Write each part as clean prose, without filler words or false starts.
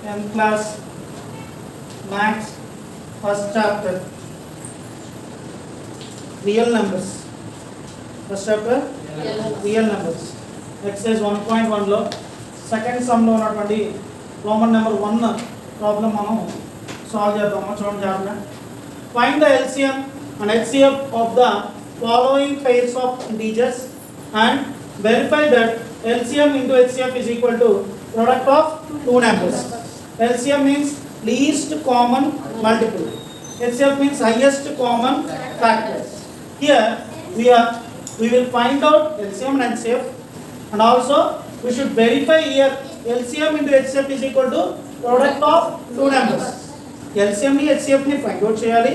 10th class maths first chapter real numbers. First chapter real numbers. Exercise 1.1 లో second some లో ఉన్నటువంటి Roman number 1 problem మనం solve చేద్దాము. చూడండి జాగ్రత్తగా. Find the LCM and HCF of the following pairs of integers and verify that LCM into HCF is equal to product of two numbers. LCM means least common multiple. HCF means highest common factors. Here we will find out LCM and HCF, and also we should verify here LCM into HCF is equal to product of two numbers. LCM ని HCF ని find out చేయాలి.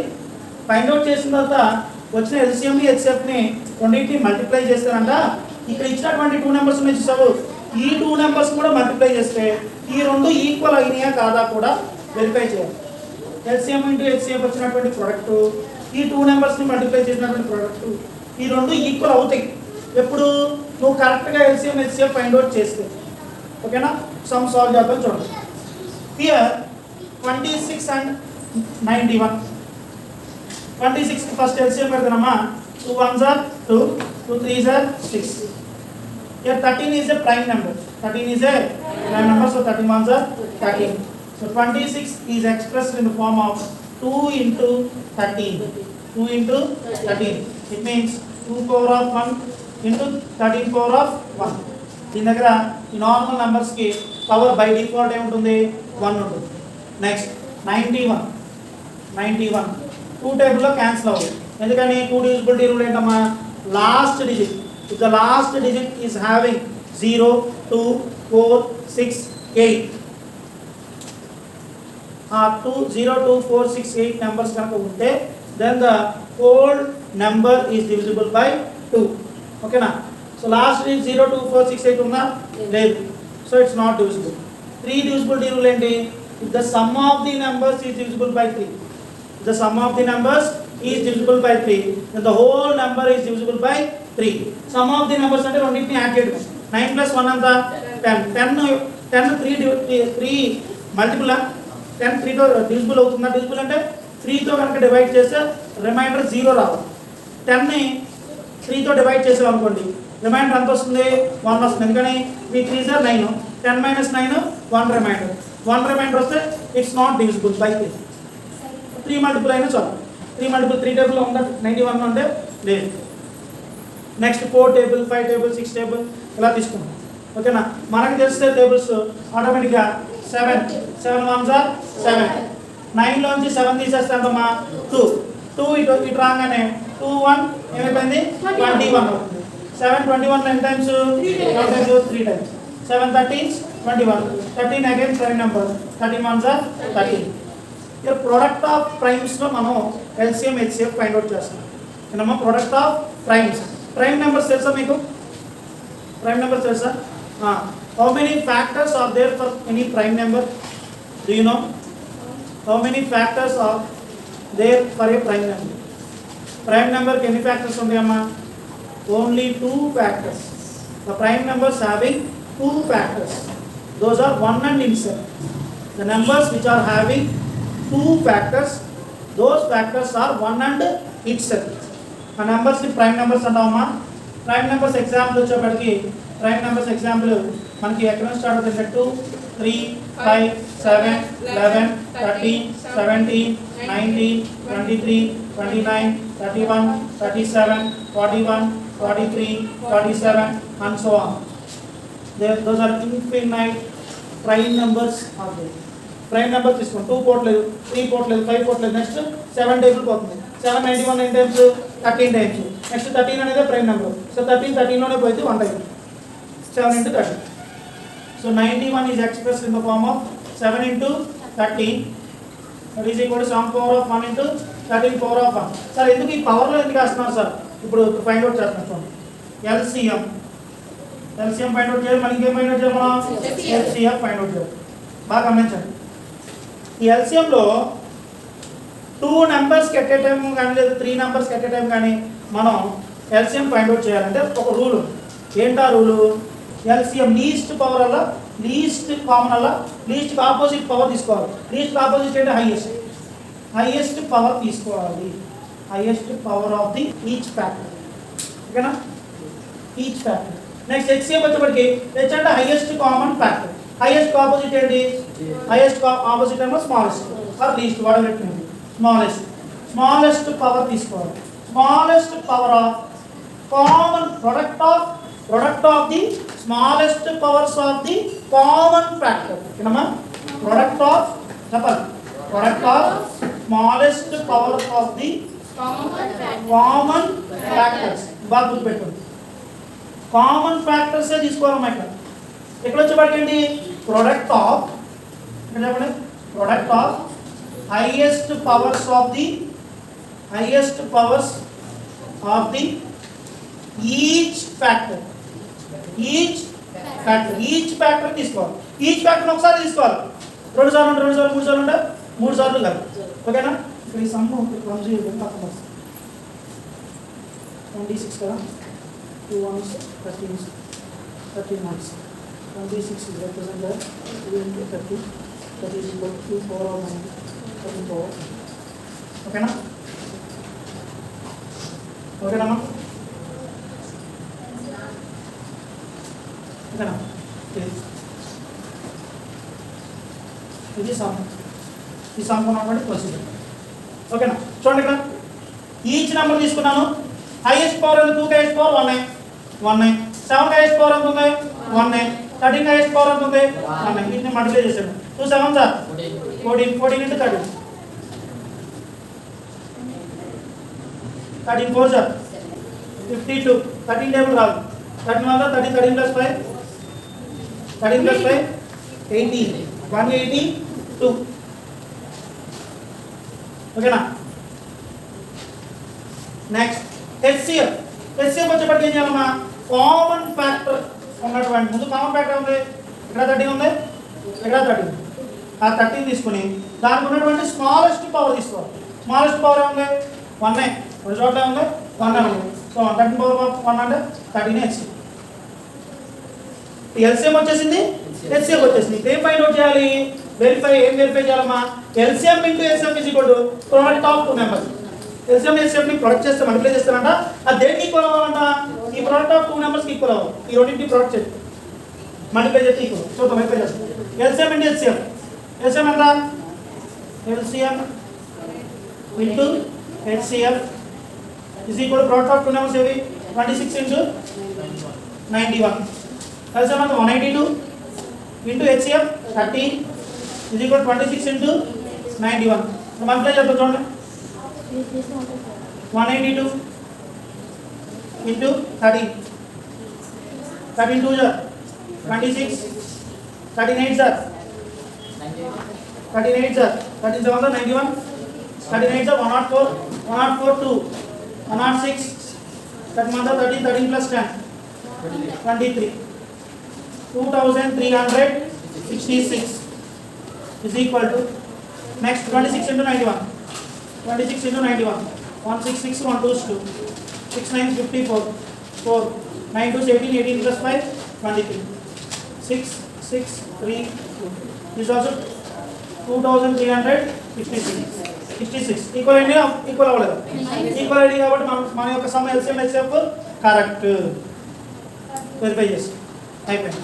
Find out చేసిన తర్వాత వచ్చిన LCM ని HCF ని రెండింటిని multiply చేస్తారంట. ఇక్కడ ఇచ్చినటువంటి టూ నెంబర్స్ ఉన్నాయి చూసావు, ఈ టూ నెంబర్స్ కూడా మల్టిప్లై చేస్తే ఈ రెండు ఈక్వల్ అయినాయా కాదా కూడా వెరిఫై చేయాలి. LCM ఇంటూ HCF వచ్చినటువంటి ప్రోడక్ట్, ఈ టూ నెంబర్స్ని మల్టిప్లై చేసినటువంటి ప్రోడక్ట్, ఈ రెండు ఈక్వల్ అవుతాయి ఎప్పుడు నువ్వు కరెక్ట్గా LCM HCF ఫైండ్ అవుట్ చేస్తే. ఓకేనా? సమ్ సాల్వ్ చేద్దాం. చూడండి. Here 26 and 91. 26 first LCM పెడతానమ్మా. 2 1s are 2, 2 3s are 6. Here 13 is a prime number. 13 is a prime number, so 13 1s are 13. So 26 is expressed in the form of 2 into 13. 2 into 13. It means 2 power of 1 into 13 power of 1. దీని దగ్గర ఈ normal నెంబర్స్కి power by default ఏముంటుంది? 1 ఉంటుంది. Next 91. 2 టేబుల్లో cancel అవుతుంది. ఎందుకని? 2 divisibility rule ఏంటమ్మా? Last digit. If the last digit is having 0, 2, 4, 6, 8. 2, 0, 2, 4, 6, 8 numbers కనుక ఉంటే then the whole number is divisible by 2. ఓకేనా? సో లాస్ట్ digit 0, 2, 4, 6, 8 ఉందా? లేదు. So it's not divisible. 3 divisibility rule ఏంటి? If the sum of the numbers is divisible by 3. If the sum of the numbers is divisible by 3, then the whole number is divisible by 3. Sum of the numbers అంటే రెండింటిని add చేయడం. 9 + 1 అంతా 10. 10 3 multiple. 10 3తో divisible అవుతుందా? Divisible అంటే 3తో కనుక divide చేస్తే reminder 0 రావాలి. 10ని 3తో divide చేసాం అనుకోండి, రిమైండర్ ఎంత వస్తుంది? 1 వస్తుంది. ఎందుకని? 3 3s are 9. 10 - 9 1 రిమైండర్. 1 రిమైండర్ వస్తే it's not divisible by 3. 3 multiple అయినా చాలు. 3 మల్టిపుల్ 3 టేబుల్లో ఉందా? 91 అంటే లేదు. నెక్స్ట్ 4 టేబుల్, 5 టేబుల్, 6 టేబుల్ ఇలా తీసుకున్నాం. ఓకేనా? మనకు తెలిస్తే టేబుల్స్ ఆటోమేటిక్గా 7 1s are 7. 9లోంచి 7 తీసేస్తే ఎంతమ్మా? 2 ఇటు రాగానే 2 1 ఏమైపోయింది? 21 అవుతుంది. 7 21 ఎన్ని times? 3 times. 7 13 21. 13 again prime number. 13 1s are 13. ఇక్కడ ప్రోడక్ట్ ఆఫ్ ప్రైమ్స్లో మనం LCM HCF ఫైండ్ అవుట్ చేస్తాం. ఏనమ్మా? Product of primes. Prime numbers తెలుసా మీకు? ప్రైమ్ నెంబర్స్ తెలుసా? How many factors are there for any prime number? Do you know? How many factors are there for a prime number? Prime number కి ఎన్ని factors ఉంటాయమ్మా? Only 2 factors. The prime numbers having 2 factors. Those are 1 and itself. The numbers which are having 2 factors, those factors are 1 and itself. ఆ నెంబర్స్ని prime numbers అంటామమ్మా. Prime numbers example వచ్చేప్పటికి prime numbers example మనకి ఎక్కడ start అవుతుంది? 2 3 5 7 11 13 17 19 23 29 31 37 41 43 47 and so on. Those are infinite prime numbers are there. Prime number తీసుకోండి. 2 port లేదు, 3 port లేదు, 5 పోర్ట్ లేదు. నెక్స్ట్ 7 టేబుల్ పోతుంది. 7 91 ఎన్ని టైమ్స్? 13 టైమ్స్. నెక్స్ట్ 13 అనేది ప్రైమ్ నెంబర్. సో 13 13లోనే పోయింది 1 time. 7 into 13. So 91 is expressed in the form of 7 into 13. That is equal to sum power of 1 into 13 power of 1. Sir ఎందుకు ఈ పవర్లో ఎందుకు వేస్తున్నారు సార్? ఇప్పుడు ఫైండ్ అవుట్ చేస్తున్నాం. చూడండి. LCM ఫైండ్ అవుట్ చేయాలి. మళ్ళీ ఇంకేం ఫైండ్ అవుట్ చేయాలి? మనం HCF ఫైండ్ అవుట్ చేయాలి. బాగా గమనించండి. ఈ LCMలో 2 నెంబర్స్కి ఎట్ ఏ టైం కానీ లేదా 3 నెంబర్స్కి ఎట్ ఏ టైం కానీ మనం LCM ఫైండ్ అవుట్ చేయాలంటే ఒక రూల్. ఏంటా రూలు? LCM లీస్ట్ పవర్ వల్ల లీస్ట్ కామన్ అలా లీస్ట్ ఆపోజిట్ పవర్ తీసుకోవాలి. లీస్ట్ ఆపోజిట్ అంటే హైయెస్ట్ పవర్ తీసుకోవాలి. Highest power of the each factor. ఓకేనా, ఈచ్ ఫ్యాక్టర్. నెక్స్ట్ హెచ్సిఎఫ్ వచ్చేప్పటికి హెచ్ అంటే highest common factor. Highest opposite ఏంటి? హైయెస్ట్ ఆపోజిట్ ఏమో స్మాలెస్ట్ ఆర్ లీస్ట్ వాడబెట్టింది. స్మాలెస్ట్ పవర్ తీసుకోవాలి. Smallest power of common product of the smallest powers of the common factor. ఓకేనమ్మా, product of చెప్పాలి. Product of smallest power of the common factors. బాగా గుర్తుపెట్టుకోండి, common factors తీసుకోవాలమ్మా. ఇక్కడ వచ్చేప్పటికండి product of చెప్పండి, product of highest powers of the each factor. Each factor తీసుకోవాలి. Each factor ఒకసారి తీసుకోవాలి. 2 సార్లు ఉంటే 2 సార్లు, 3 సార్లు ఉంటే 3 సార్లు కాదు. ఓకేనా, ఇక్కడ ఈ సమ్ 26 కదా, 2 1s 13 marks. 26 is represented 3 into 30. That is equal to 4 or 9. 34. ఓకేనా, ఓకేనమ్మా, ఓకేనా. ఇది సమ్, ఈ సమ్ ఉన్నటువంటి ప్రొసీజర్. ఓకేనా, చూడండి ఇక్కడ ఈచ్ నెంబర్ తీసుకున్నాను. హైయెస్ట్ పవర్ ఎంత? 2 హైయెస్ట్ పవర్ 1 7 హైయెస్ట్ పవర్ ఎంత ఉంది? 1 13 హైయెస్ట్ పవర్ ఎంత ఉంది? 1. వీటిని మల్టిప్లై చేశాను. 2 7 సార్ 14 into 13 13 4 సార్ 52. 13 టేబుల్ రాదు. 13 వల్ల 13 plus 5 18 182. ఓకేనా. నెక్స్ట్ హెచ్సిఎఫ్ వచ్చేప్పటికి ఏం చేయాలమ్మా? కామన్ ఫ్యాక్టర్ ఉన్నటువంటి ముందు కామన్ ఫ్యాక్టర్ ఉంది. ఇక్కడ 30 ఉంది, ఇక్కడ 30. ఆ 30 తీసుకుని దానికి ఉన్నటువంటి స్మాలెస్ట్ పవర్ తీసుకోవాలి. స్మాలెస్ట్ పవర్ ఏముంది? 1. 2 చోట్ల ఉంది 1 ఉంది. సో 13 పవర్ 1 అంటే 13 హెచ్సిఎఫ్. ఎల్సిఎం వచ్చేసింది, హెచ్సిఎఫ్ వచ్చేసింది. ఏం ఫైండ్ అవుట్ చేయాలి? వెరిఫై చేయాలమ్మా? LCM into HCF is equal to product of 2 members. LCM HCF ని ప్రొడక్ట్ చేస్తే మల్టిప్లై చేస్తారంట. అది దేనికి ఈక్వల్ అవ్వాలంట? ఈ ప్రొడక్ట్ ఆఫ్ 2 మెంబర్స్ కి ఈక్వల్ అవ్వాలి. ఈ రెండింటిని ప్రొడక్ట్ చేస్తే మల్టిప్లై చేస్తే ఈక్వల్. సో మల్టిప్లై చేస్తాం. LCM into HCF. ఎల్సిఎం ఎంత? LCM into HCF is equal to product of 2 members ఏవి? 26 into 91. ఎల్సిఎం ఎంత? 182 into HCF 30 is equal 26 into 91. Multiply చేద్దాం చూడండి. 182 into 30. 13 2 sir 26. 38 sir 13 7 sir 91. 38 sir 104 2 106. 13 plus 10 23. 2366 is equal to next 26 into 91. 26 into 91. 166 1 2 2. 6 9 54. 4 9 2 18. 18 plus 5 23. 6 6 3 2. This is also 2366. Equal అవ్వలేదు. Equal అయింది కాబట్టి మన యొక్క some LCM HCF correct. Verify చేసి అయిపోయింది.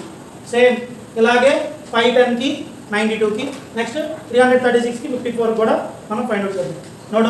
సేమ్ ఇలాగే 510 కి 92 కి నెక్స్ట్ 336 కి 54 కూడా మనం ఫైండ్ అవుట్ చేద్దాం. నోట్